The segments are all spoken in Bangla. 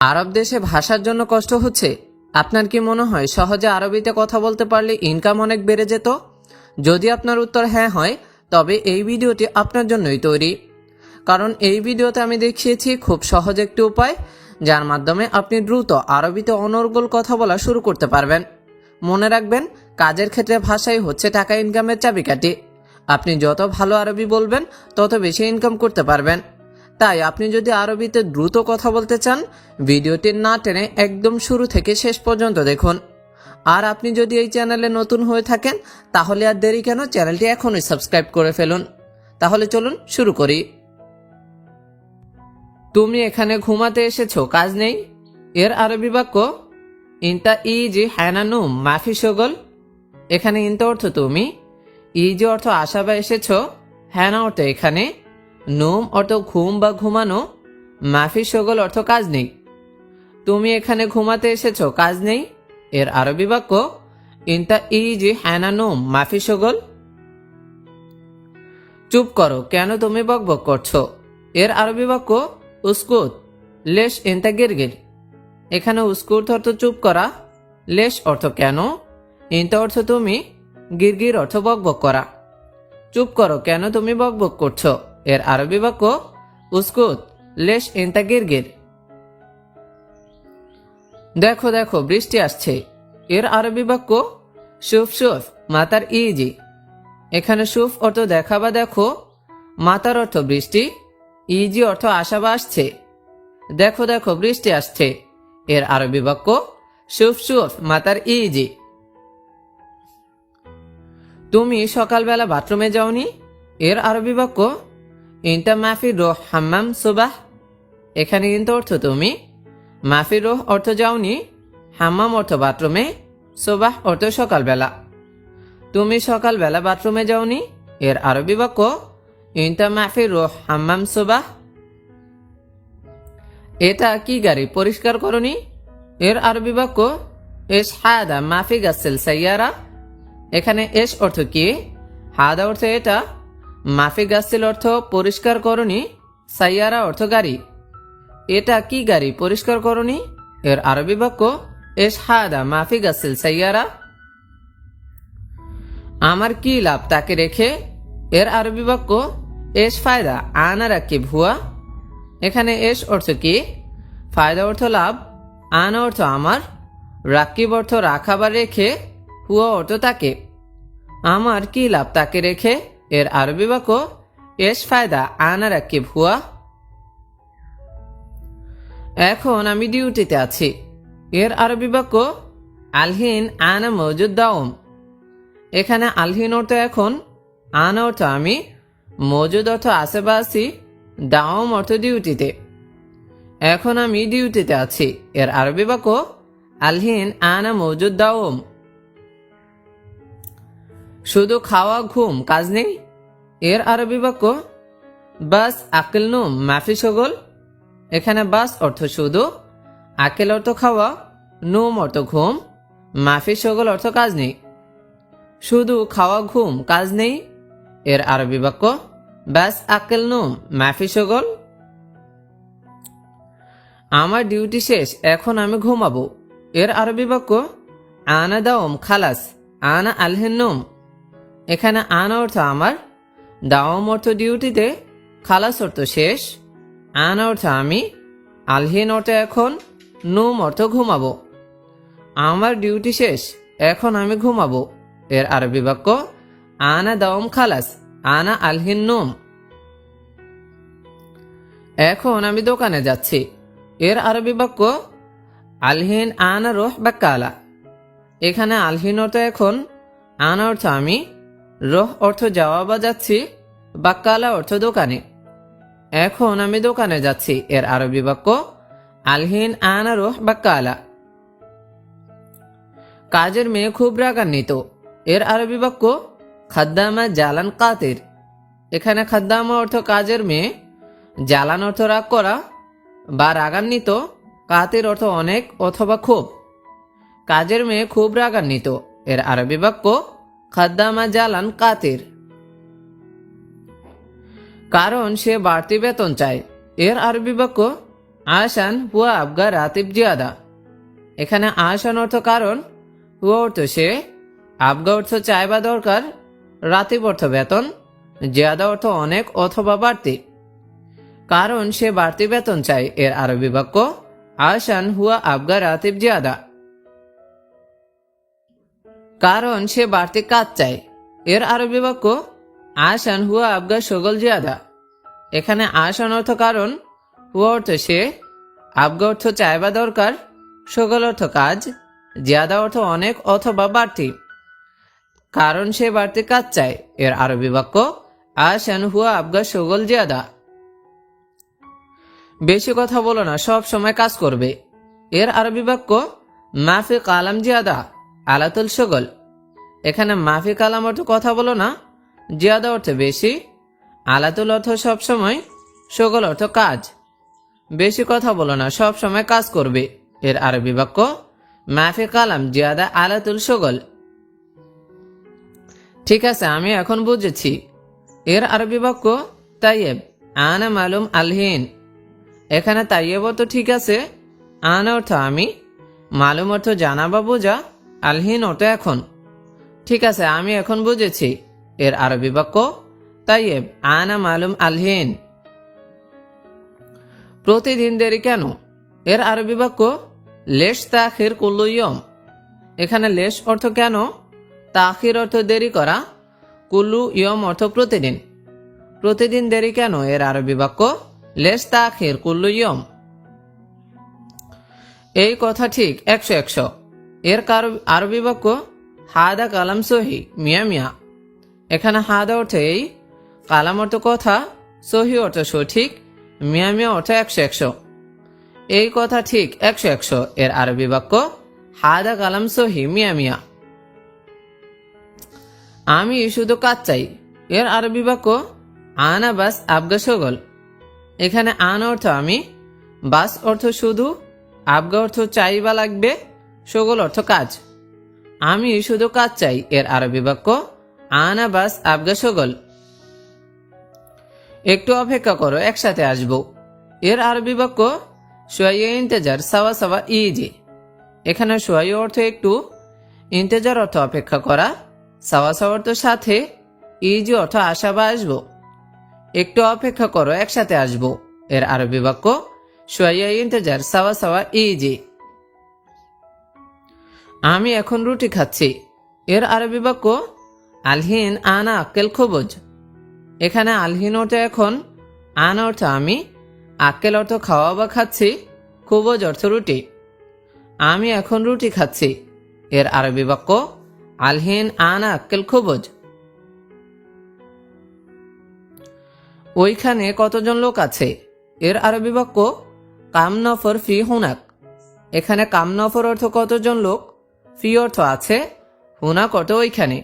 আরব দেশে ভাষার জন্য কষ্ট হচ্ছে? আপনার কি মনে হয় সহজে আরবিতে কথা বলতে পারলে ইনকাম অনেক বেড়ে যেত? যদি আপনার উত্তর হ্যাঁ হয়, তবে এই ভিডিওটি আপনার জন্যই তৈরি। কারণ এই ভিডিওতে আমি দেখিয়েছি খুব সহজ একটি উপায়, যার মাধ্যমে আপনি দ্রুত আরবিতে অনর্গল কথা বলা শুরু করতে পারবেন। মনে রাখবেন, কাজের ক্ষেত্রে ভাষাই হচ্ছে টাকা ইনকামের চাবিকাঠি। আপনি যত ভালো আরবি বলবেন, তত বেশি ইনকাম করতে পারবেন। তাই আপনি যদি আরবিতে দ্রুত কথা বলতে চান, ভিডিওটি না টেনে একদম শুরু থেকে শেষ পর্যন্ত দেখুন। আর আপনি যদি এই চ্যানেলে নতুন হয়ে থাকেন, তাহলে আর দেরি কেন, চ্যানেলটি এখনই সাবস্ক্রাইব করে ফেলুন। তাহলে চলুন শুরু করি। তুমি এখানে ঘুমাতে এসেছো, কাজ নেই? এর আরবি বাক্য ইনতা ইজি হ্যানানুম মাফি শগল। এখানে ইনতা অর্থ তুমি, ইজি অর্থ আসা বা এসেছো, হ্যানা অর্থ এখানে, নুম অর্থ ঘুম বা ঘুমানো, মাফি শগল অর্থ কাজ নেই। তুমি এখানে ঘুমাতে এসেছো, কাজ নেই। এর আরবি বাক্য ইনতা ইজি হ্যানানুম মাফি শগল। চুপ করো, কেন তুমি বকবক করছো? এর আরবি বাক্য উস্কুত লেশ ইনতা গিরগির। এখানে উস্কুত অর্থ চুপ করা, লেশ অর্থ কেন, ইনতা অর্থ তুমি, গিরগির অর্থ বকবক করা। চুপ করো, কেন তুমি বকবক করছো? এর আরবি বাক্য উস্কুত লেশ ইনতা গিরগির। দেখো দেখো, বৃষ্টি আসছে। এর আরবি বাক্য শুফ শুফ মাতার ইজি। এখানে শুফ অর্থ দেখা বা দেখো, মাতার অর্থ বৃষ্টি, ইজি অর্থ আসা বা আসছে। দেখো দেখো, বৃষ্টি আসছে। এর আরবি বাক্য শুফ শুফ মাতার ইজি। তুমি সকালবেলা বাথরুমে যাওনি? এর আরবি বাক্য ইনতা মাফি রোহ হাম্মাম সুবাহ। এখানে ইনতা অর্থ তুমি, মাফি রোহ অর্থ যাওনি, হাম্মাম অর্থ বাথরুমে, সুবাহ অর্থ সকালবেলা। তুমি সকালবেলা বাথরুমে যাওনি? এর আরবি বাক্য ইনতা মাফি রোহ হাম্মাম সুবাহ। এটা কি গাড়ি, পরিষ্কার করনি? এর আরবি বাক্য এস হাদা মাফি গাসেল সাইয়ারা। এখানে এস অর্থ কি, হাদা অর্থ এটা, মাফি গাসেল অর্থ পরিষ্কার করনি, সাইয়ারা অর্থ গাড়ি। এটা কি গাড়ি, পরিষ্কার করনি? এর আরবি বাক্য এস হাদা মাফি গাসেল সাইয়ারা। আমার কি লাভ তাকে রেখে? এর আরবি বাক্য এস ফায়দা আনা রাকিব হুয়া। এখানে এস অর্থ কি, ফায়দা অর্থ লাভ, আনা অর্থ আমার, রাকিব অর্থ রাখা বা রেখে, হুয়া অর্থ তাকে। আমার কি লাভ তাকে রেখে? এর আরবি বাক্য এস ফায়দা আনা রাকিব হুয়া। এখন আমি ডিউটিতে আছি। এর আরবি বাক্য আলহিন আনা মজুদ দাওম। এখানে আলহিন অর্থ এখন, আনা অর্থ আমি, মজুদ অর্থ আছে বা আছি, দাওম অর্থ ডিউটিতে। এখন আমি ডিউটিতে আছি। এর আরবি বাক্য আলহিন আনা মজুদ দাওম। শুধু খাওয়া ঘুম, কাজ নেই? এর আরবি বাক্য বাস আকিল নুম মাফি শগল। এখানে বাস অর্থ শুধু, আকিল অর্থ খাওয়া, নুম অর্থ ঘুম, মাফি শগল অর্থ কাজ নেই। শুধু খাওয়া ঘুম, কাজ নেই। এর আরবি বাক্য বাস আকিল নুম মাফি শগল। আমার ডিউটি শেষ, এখন আমি ঘুমাবো। এর আরবি বাক্য আনা দাওম খালাস আনা আলহিন নুম। এখানে আনা অর্থ আমার, দাওম অর্থ ডিউটিতে, খালাস অর্থ শেষ, আনা অর্থ আমি, আলহিন অর্থ এখন, নুম অর্থ ঘুমাবো। আমার ডিউটি শেষ, এখন আমি ঘুমাবো। এর আরবি বাক্য আনা দাওম খালাস আনা আলহিন নুম। এখন আমি দোকানে যাচ্ছি। এর আরবি বাক্য আলহিন আনা রোহ বাক্কালা। এখানে আলহিন অর্থ এখন, আনা অর্থ আমি, রোহ অর্থ যাওয়া বা যাচ্ছি, বাক্কালা অর্থ দোকানে। এখন আমি দোকানে যাচ্ছি। এর আরবি বাক্য আলহিন আনা রোহ বাক্কালা। কাজের মেয়ে খুব রাগান্বিত। এর আরবি বাক্য খাদ্দামা জালান কাতির। এখানে খাদ্দামা অর্থ কাজের মেয়ে, জালান অর্থ রাগ করা বা রাগান্বিত, কাতির অর্থ অনেক অথবা খুব। কাজের মেয়ে খুব রাগান্বিত। এর আরবি বাক্য খাদ্দামা জালান কাতির। কারণ সে বাড়তি বেতন চায়। এর আরবি বাক্য আসান হুয়া আবগা রাতিব জিয়াদা। এখানে আসান অর্থ কারণ, হুয়া অর্থ সে, আবগা অর্থ চাই বা দরকার, রাতিব অর্থ বেতন, জিয়াদা অর্থ অনেক অথবা বাড়তি। কারণ সে বাড়তি বেতন চায় এর আরবি বাক্য আসান হুয়া আবগা রাতিব জিয়াদা। কারণ সে বাড়তি কাজ চায় এর আরবি বাক্য আসান হুয়া আবগা শগল জিয়াদা। এখানে আসান অর্থ কারণ, হুয়া অর্থ সে, আবগা অর্থ চায় বা দরকার, শগল অর্থ কাজ, জিয়াদা অর্থ অনেক অথবা বাড়তি। কারণ সে বাড়তি কাজ চায় এর আরবি বাক্য আসান হুয়া আবগা শগল জিয়াদা। বেশি কথা বলো না, সব সময় কাজ করবে এর আরবি বাক্য মাফি কালাম জিয়াদা আলাতুল শগল। এখানে মাফি কালাম অর্থ কথা বলো না, জিয়াদা অর্থ বেশি, আলাতুল অর্থ সবসময়, শগল অর্থ কাজ। বেশি কথা বলো না, সব সময় কাজ করবে এর আরবি বাক্য মাফি কালাম জিয়াদা আলাতুল শগল। ঠিক আছে, আমি এখন বুঝেছি এর আরবি বাক্য তাইয়েব আনা মালুম আলহিন। এখানে তাইয়েব অর্থ ঠিক আছে, আনা অর্থ আমি, মালুম অর্থ জানা বা বোঝা, আলহিন অর্থ এখন। ঠিক আছে, আমি এখন বুঝেছি এর আরবি বাক্য তাইয়েব আনা মালুম আলহিন। প্রতিদিন দেরি কেন এর আরবি বাক্য লেশ তাখির কুল্লু ইয়ম। এখানে লেশ অর্থ কেন, তাখির অর্থ দেরি করা, কুল্লু ইয়ম অর্থ প্রতিদিন। প্রতিদিন দেরি কেন এর আরবি বাক্য লেশ তাখির কুল্লু ইয়ম। এই কথা ঠিক 100 এর আরবি বাক্য হাদা কালাম সহি মিয়া মিয়া। এখানে হাদা অর্থ এই, কালাম অর্থ কথা, সহি অর্থ সঠিক, মিয়া মিয়া অর্থ 100। এই কথা ঠিক 100 এর আরবি বাক্য হাদা কালাম সহি মিয়া মিয়া। আমি শুধু কাজ চাই এর আরবি বাক্য আনা বাস আবগা শগল। এখানে আনা অর্থ আমি, বাস অর্থ শুধু, আবগা অর্থ চাই বা লাগবে, শগল অর্থ কাজ। আমি শুধু কাজ চাই এর আরবি বাক্য আনা বাস আবগা শগল। একটু অপেক্ষা করো, একসাথে আসবো এর আরবি বাক্য শোয়াইয়া ইন্তেজার সাওয়া সাওয়া ইজি। এখানে শোয়াইয়া অর্থ একটু, ইন্তেজার অর্থ অপেক্ষা করা, সাওয়া সাওয়া অর্থ সাথে, ইজি অর্থ আসা বা আসবো। একটু অপেক্ষা করো, একসাথে আসবো এর আরবি বাক্য শোয়াইয়া ইন্তেজার সাওয়া সাওয়া ইজি। আমি এখন রুটি খাচ্ছি এর আরবি বাক্য আলহিন আনা আক্কেল খবজ। এখানে আলহিন অর্থ এখন, আনা অর্থ আমি, আক্কেল অর্থ খাওয়া বা খাচ্ছি, খবজ অর্থ রুটি। আমি এখন রুটি খাচ্ছি এর আরবি বাক্য আলহিন আনা আক্কেল খবজ। ওইখানে কতজন লোক আছে এর আরবি বাক্য কাম নফর ফি হুনাক। এখানে কাম নফর অর্থ কতজন লোক, ফি অর্থ আছে, হুনাক অর্থ ওইখানে।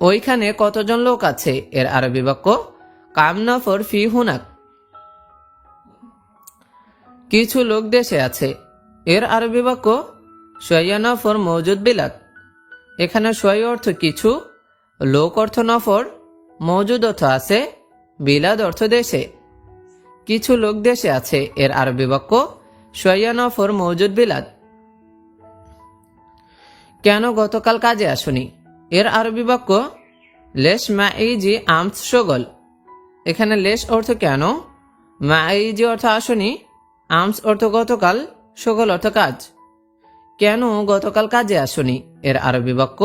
ওইখানে কতজন লোক আছে এর আরবি বাক্য কাম নফর ফি হুনাক। কিছু লোক দেশে আছে এর আরবি বাক্য শোয়া নফর মৌজুদ বিলাদ। এখানে শোয়া অর্থ কিছু, লোক অর্থ নফর, মৌজুদ অর্থ আছে, বিলাদ অর্থ দেশে। কিছু লোক দেশে আছে এর আরবি বাক্য শোয়া নফর মৌজুদ বিলাদ। কেন গতকাল কাজে আসুনি এর আরবি বাক্য লেশ মাইজি আমস শগল। এখানে লেশ অর্থ কেন, মাইজি অর্থ আসুনি, আমস অর্থ গতকাল, শগল অর্থ কাজ। কেন গতকাল কাজে আসুনি এর আরবি বাক্য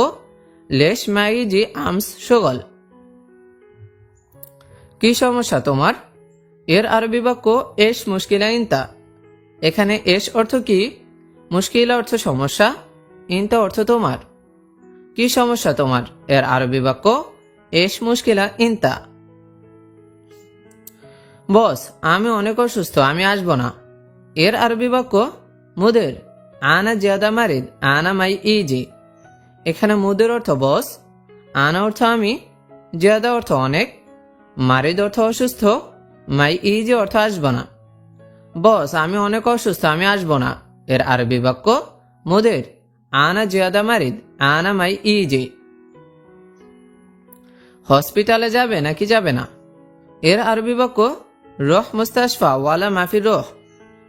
লেশ মাইজি আমস শগল। কি সমস্যা তোমার এর আরবি বাক্য এস মুশকিলা ইনতা। এখানে এস অর্থ কি, মুশকিলা অর্থ সমস্যা, ইনতা অর্থ তোমার। কি সমস্যা তোমার এর আরবি বাক্য এস মুশকিলা ইনতা। বস আমি অনেক অসুস্থ, আমি আসবো না এর আরবি বাক্য মুদের আনা জিয়াদা মারিদ আনা মাই ইজি। এখানে মুদের অর্থ বস, আনা অর্থ আমি, জিয়াদা অর্থ অনেক, মারিদ অর্থ অসুস্থ, মাই ইজি অর্থ আসবো না। বস আমি অনেক অসুস্থ, আমি আসবো না এর আরবি বাক্য মুদের আনা জিয়াদা মারিদ আনা মাই ইজি। হসপিটালে যাবে নাকি যাবে না এর আরবি বাক্য রোহ মুস্তাশফা ওয়ালা মাফি রোহ।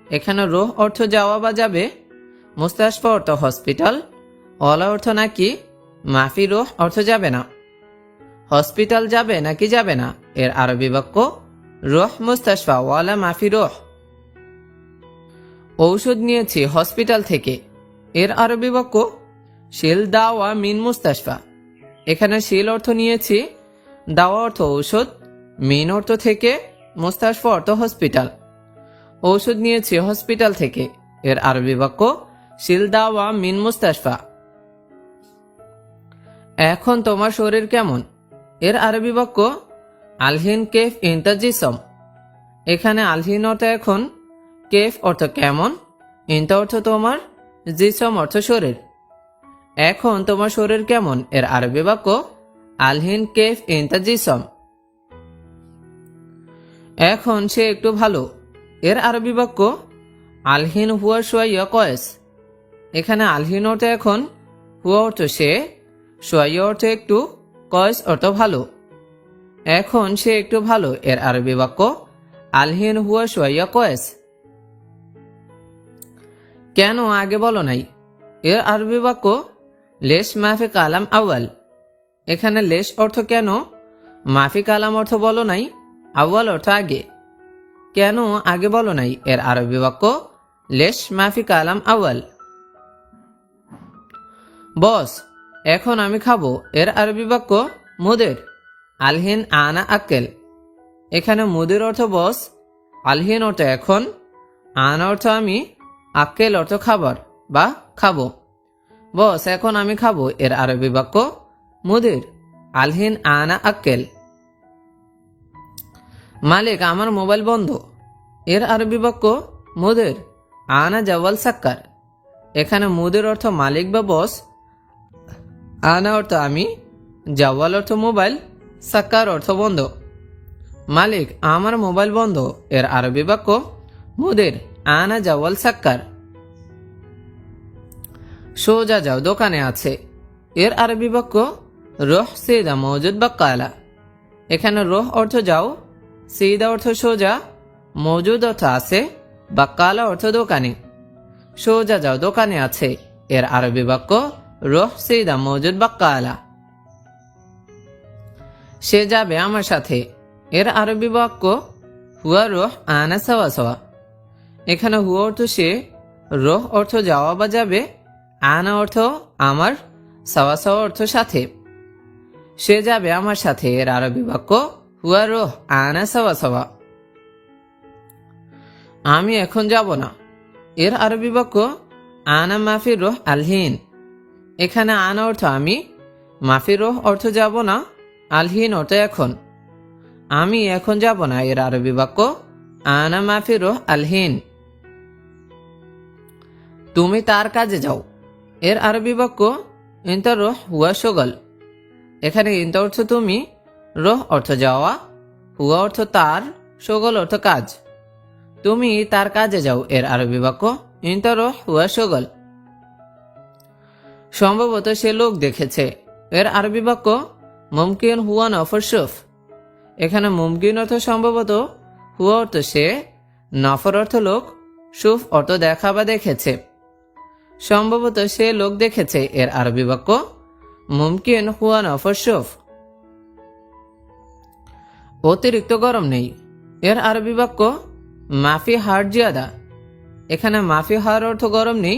এখানে রুহ অর্থ যাওয়া বা যাবে, মুস্তাশফা অর্থ হসপিটাল, ওয়ালা অর্থ নাকি, মাফি রুহ অর্থ যাবে না। হসপিটাল যাবে নাকি যাবে না এর আরবি বাক্য রুহ মুস্তাশফা ওয়ালা মাফি রুহ। ঔষধ নিয়েছি হসপিটাল থেকে এর আরবি বাক্য শিল দাওয়া মিন মুস্তাশফা। এখানে শিল অর্থ নিয়েছি, দাওয়া অর্থ ঔষধ, মিন অর্থ থেকে, মুস্তাশফা অর্থ হসপিটাল। ঔষধ নিয়েছি হসপিটাল থেকে এর আরবি বাক্য শিল দাওয়া মিন মুস্তাশফা। এখন তোমার শরীর কেমন এর আরবি বাক্য আলহিন কেফ ইনতা জিসম। এখানে আলহিন অর্থ এখন, কেফ অর্থ কেমন, ইনতা অর্থ তোমার, জিসম অর্থ শরীর। এখন তোমার শরীর কেমন এর আরবি বাক্য আলহিন কেফ ইনতা জিসম। এখন সে একটু ভালো এর আরবি বাক্য আলহিন হুয়া শুয়াইয়া কয়েস। এখানে আলহিন অর্থ এখন, হুয়া অর্থ সে, শুয়াইয়া অর্থ একটু, কয়েস অর্থ ভালো। এখন সে একটু ভালো এর আরবি বাক্য আলহিন হুয়া শুয়াইয়া কয়েস। কেন আগে বলো নাই এর আরবি বাক্য লেশ মাফি কালাম আউয়াল। এখানে লেশ অর্থ কেন, মাফি কালাম অর্থ বলো নাই, আউয়াল অর্থ আগে। কেন আগে বলো নাই এর আরবি বাক্য লেশ মাফি কালাম আউয়াল। বস এখন আমি খাবো এর আরবি বাক্য মুদের আলহিন আনা আক্কেল। এখানে মুদের অর্থ বস, আলহিন অর্থ এখন, আনা অর্থ আমি, আক্কেল অর্থ খাবার বা খাবো। বস এখন আমি খাবো এর আরবি বাক্য মুদের আলহিন আনা আক্কেল। মালিক আমার মোবাইল বন্ধ এর আরবি বাক্য মুদের আনা জাওয়াল সাক্কার। এখানে মুদের অর্থ মালিক বা বস, আনা অর্থ আমি, জাওয়াল অর্থ মোবাইল, সাক্কার অর্থ বন্ধ। মালিক আমার মোবাইল বন্ধ এর আরবি বাক্য মুদের আনা জাওয়াল সাক্কার। সোজা যাও দোকানে আছে এর আরবি বাক্য রোহ সিদা মৌজুদ বাক্কালা। এখানে রোহ অর্থ যাও, সিদা অর্থ সোজা, মৌজুদ অর্থ আছে, বাক্কালা অর্থ দোকানে। সোজা যাও দোকানে আছে এর আরবি বাক্য রোহ সিদা মৌজুদ বাক্কালা। সে যাবে আমার সাথে এর আরবি বাক্য হুয়া রোহ আনা সাওয়া সাওয়া। এখানে হুয়া অর্থ সে, রোহ অর্থ যাওয়া বা যাবে, আনা অর্থ আমার, সাওয়া সাওয়া অর্থ সাথে। সে যাবে আমার সাথে এর আরবি বাক্য হুয়া রোহ আনা সাওয়া সাওয়া। আমি এখন যাব না এর আরবি বাক্য আনা মাফি রোহ আলহিন। এখানে আনা অর্থ আমি, মাফি রোহ অর্থ যাব না, আলহিন অর্থ এখন। আমি এখন যাব না এর আরবি বাক্য আনা মাফি রোহ আলহিন। তুমি তার কাজে যাও এর আরবি বাক্য ইনতা রোহ হুয়া শগল। এখানে ইনতা অর্থ তুমি, রোহ অর্থ যাওয়া, হুয়া অর্থ তার, শগল অর্থ কাজ। তুমি তার কাজে যাও এর আরবি বাক্য ইনতা রোহ হুয়া শগল। সম্ভবত সে লোক দেখেছে এর আরবি বাক্য মুমকিন হুয়া নফর শুফ। এখানে মুমকিন অর্থ সম্ভবত, হুয়া অর্থ সে, নফর অর্থ লোক, শুফ অর্থ দেখা বা দেখেছে। সম্ভবত সে লোক দেখেছে এর আরবি বাক্য মুমকিন হুয়া নফর শুফ। অতিরিক্ত গরম নেই এর আরবি বাক্য মাফি হার জিয়াদা। এখানে মাফি হার অর্থ গরম নেই,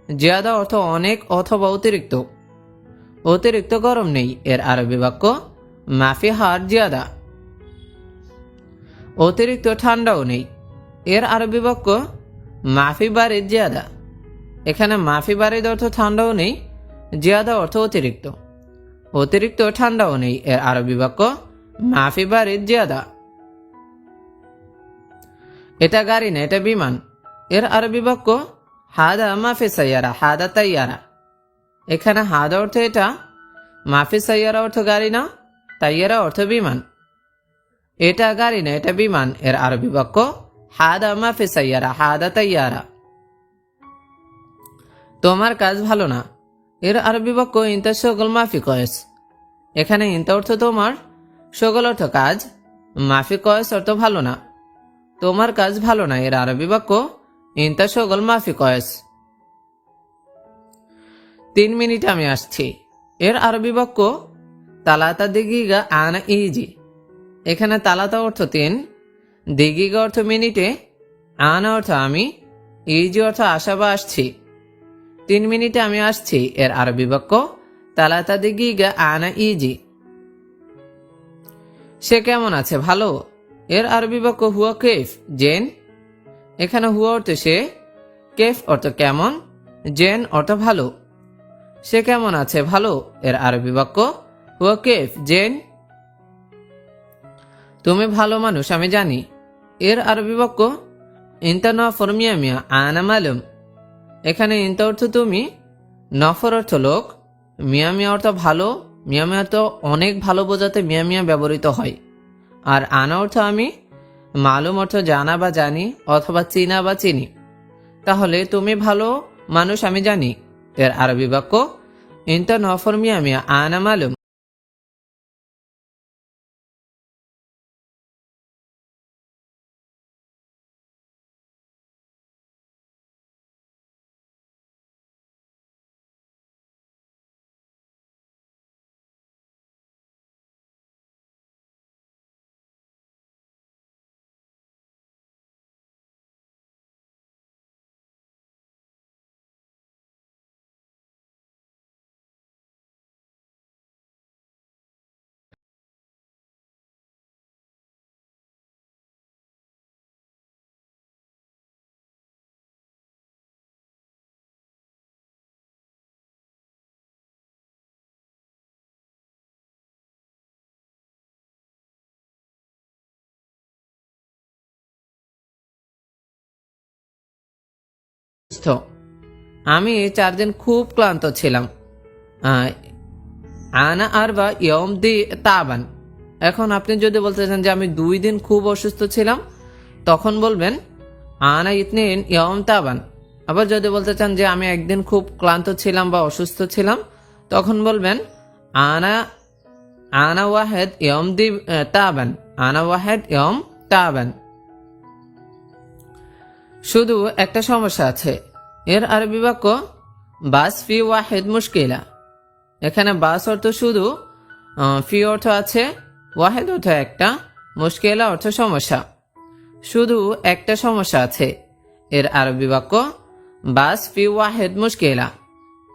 জিয়াদা অর্থ অনেক অথবা অতিরিক্ত। অতিরিক্ত গরম নেই এর আরবি বাক্য মাফি হার জিয়াদা। অতিরিক্ত ঠান্ডাও নেই এর আরবি বাক্য মাফি বারিদ জিয়াদা। এখানে মাফি বারিদ অর্থ ঠান্ডাও নেই, জিয়াদা অর্থ অতিরিক্ত। অতিরিক্ত ঠান্ডাও নেই এর আরবি বাক্য মাফি বারিদ জিয়াদা। এটা গাড়ি না এটা বিমান এর আরবি বাক্য হাদা মাফি সাইয়ারা হাদা তাইয়ারা। এখানে হাদা অর্থ এটা, মাফি সাইয়ারা অর্থ গাড়ি না, তাইয়ারা অর্থ বিমান। এটা গাড়ি না এটা বিমান এর আরবি বাক্য হাদা মাফি সাইয়ারা হাদা তাইয়ারা। তোমার কাজ ভালো না এর আরবি বাক্য ইনতা শগল মাফি কয়েস। এখানে ইনতা অর্থ তোমার, শগল অর্থ কাজ, মাফি কয়েস অর্থ ভালো না। তোমার কাজ ভালো না এর আরবি বাক্য ইনতা শগল মাফি কয়েস। 3 মিনিট আমি আসছি। এর আরবি বাক্য তালাতা দিগিগা আনা ইজি। এখানে তালাতা অর্থ 3, দিগিগা অর্থ মিনিটে, আনা অর্থ আমি, ইজি অর্থ আসা বা আসছি। 3 মিনিটে আমি আসছি এর আরবি বাক্য তালাতা দিগিগা আনা ইজি। সে কেমন আছে? ভালো। এর আরবি বাক্য হুয়া কেফ জেন। এখানে হুয়া অর্থ সে, কেফ অর্থ কেমন, জেন অর্থ ভালো। সে কেমন আছে? ভালো। এর আরবি বাক্য হুয়া কেফ জেন। তুমি ভালো মানুষ আমি জানি। এর আরবি বাক্য ইনতা নফর মিয়া মিয়া আনা মালুম। এখানে ইনতা অর্থ তুমি, নফর অর্থ লোক, মিয়া মিয়া অর্থ ভালো। মিয়া মিয়া তো অনেক ভালো বোঝাতে মিয়া মিয়া ব্যবহৃত হয়। আর আনা অর্থ আমি, মালুম অর্থ জানা বা জানি অথবা চিনা বা চিনি। তাহলে তুমি ভালো মানুষ আমি জানি। এর আরবি বাক্য ইনতা নফর মিয়া মিয়া আনা মালুম। আমি 4 দিন খুব ক্লান্ত ছিলাম। আহ, আনা আর বা ইয়ম দি তাবান। এখন আপনি যদি বলতে চান যে আমি 2 দিন খুব অসুস্থ ছিলাম, তখন বলবেন আনা ইতনিন ইয়ম তাবান। আবার যদি বলতে চান যে আমি একদিন খুব ক্লান্ত ছিলাম বা অসুস্থ ছিলাম, তখন বলবেন আনা আনা ওয়াহেদ ইয়ম দি তাবান। আনা ওয়াহেদ ইয়ম তাবান। শুধু একটা সমস্যা আছে। এর আরবি বাক্য বাস ফি ওয়াহেদ মুশকিলা। এখানে বাস অর্থ শুধু, ফি অর্থ আছে, ওয়াহেদ অর্থ একটা, মুশকিলা অর্থ সমস্যা। শুধু একটা সমস্যা আছে। এর আরবি বাক্য বাস ফি ওয়াহেদ মুশকিলা।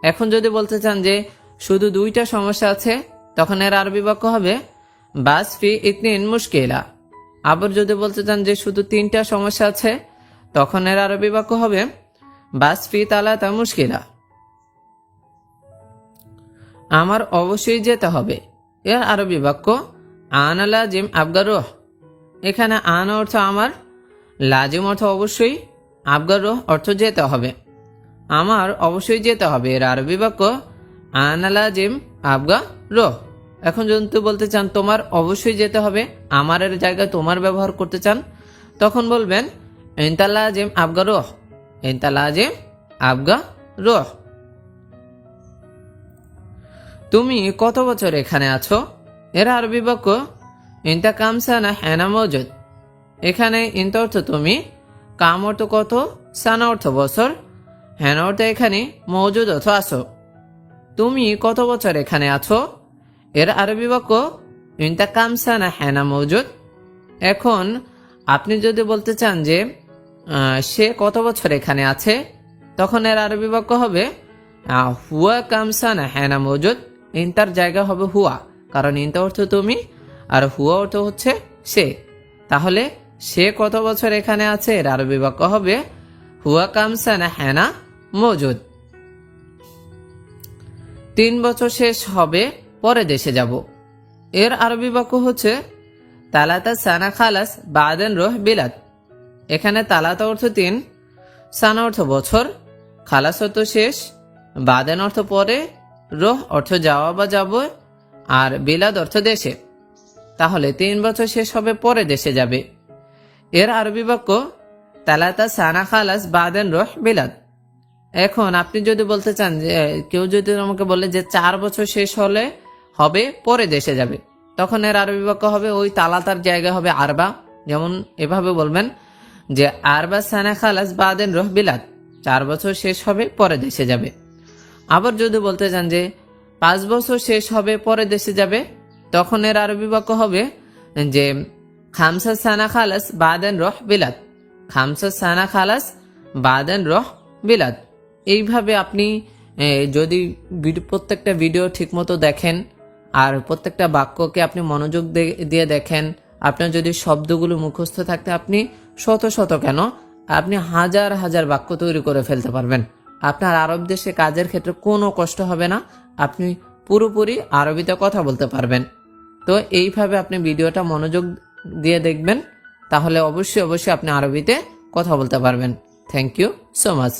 এখন যদি বলতে চান যে শুধু 2টা সমস্যা আছে, তখন এর আরবি বাক্য হবে বাস ফি ইতনিন মুশকিলা। আবার যদি বলতে চান যে শুধু 3টা সমস্যা আছে, তখন এর আরবি বাক্য হবে বাস ফি তালাতা মুশকিলা। আমার অবশ্যই যেতে হবে। এর আরবি বাক্য আনা লাজিম আবগা রোহ। এখানে আনা অর্থ আমার, লাজিম অর্থ অবশ্যই, আবগা রোহ অর্থ যেতে হবে। আমার অবশ্যই যেতে হবে। এর আরবি বাক্য আনা লাজিম আবগা রোহ। এখন যদি বলতে চান তোমার অবশ্যই যেতে হবে, আমার এর জায়গায় তোমার ব্যবহার করতে চান, তখন বলবেন ইনতা লাজিম আবগা রোহ। ইনতা লাজিম আবগা রোহ। তুমি কত বছর এখানে আছো? এর আরবি বাক্য ইনতা কামসানা হেনা মজুদ। এখানে ইনতা অর্থ তুমি, কাম অর্থ কত, সানা অর্থ বছর, হেনা অর্থ এখানে, মজুদ অর্থ আছো। তুমি কত বছর এখানে আছো? এর আরবি বাক্য ইনতা কামসানা হেনা মজুদ। এখন আপনি যদি বলতে চান যে সে কত বছর এখানে আছে, তখন এর আরবি বাক্য হবে হুয়া কামসানা হেনা মজুদ। ইনতার জায়গা হবে হুয়া, কারণ ইনতা অর্থ তুমি আর হুয়া অর্থ হচ্ছে সে। তাহলে সে কত বছর এখানে আছে, এর আরবি বাক্য হবে হুয়া কামসানা হেনা মজুদ। 3 বছর শেষ হবে পরে দেশে যাব। এর আরবি বাক্য হচ্ছে তালাতা সানা খালাস বাদেন রোহ বিলাদ। এখানে তালাতা অর্থ 3, সানা অর্থ বছর, খালাস অর্থ শেষ, বাদেন অর্থ পরে, রোহ অর্থ যাওয়া বা যাব, আর বিলাদ অর্থ দেশে। তাহলে 3 বছর শেষ হবে পরে দেশে যাবে। এর আরবি বাক্য তালাতা সানা খালাস বাদেন রোহ বিলাদ। এখন আপনি যদি বলতে চান যে কেউ যদি আমাকে বলে যে 4 বছর শেষ হলে হবে পরে দেশে যাবে, তখন এর আরবি বাক্য হবে ওই তালাতার জায়গা হবে আরবা। যেমন এভাবে বলবেন যে আরবা সানা খালাস বাদেন রহ বিলাদ, 4 বছর শেষ হবে পরে দেশে যাবে। আবার যদি বলতে চান যে 5 বছর শেষ হবে পরে দেশে যাবে, তখন এর আরবি বাক্য হবে যে খামসা সানা খালাস বাদেন রহ বিলাদ, খামসা সানা খালাস বাদেন রহ বিলাদ। এইভাবে আপনি যদি প্রত্যেকটা ভিডিও ঠিকমতো দেখেন আর প্রত্যেকটা বাক্যকে আপনি মনোযোগ দিয়ে দেখেন, আপনার যদি শব্দগুলো মুখস্থ থাকতে আপনি শত শত কেন আপনি হাজার হাজার বাক্য তৈরি করে ফেলতে পারবেন। আপনার আরব দেশে কাজের ক্ষেত্রে কোনো কষ্ট হবে না, আপনি পুরোপুরি আরবিতে কথা বলতে পারবেন। তো এইভাবে আপনি ভিডিওটা মনোযোগ দিয়ে দেখবেন, তাহলে অবশ্যই আপনি আরবিতে কথা বলতে পারবেন। Thank you so much.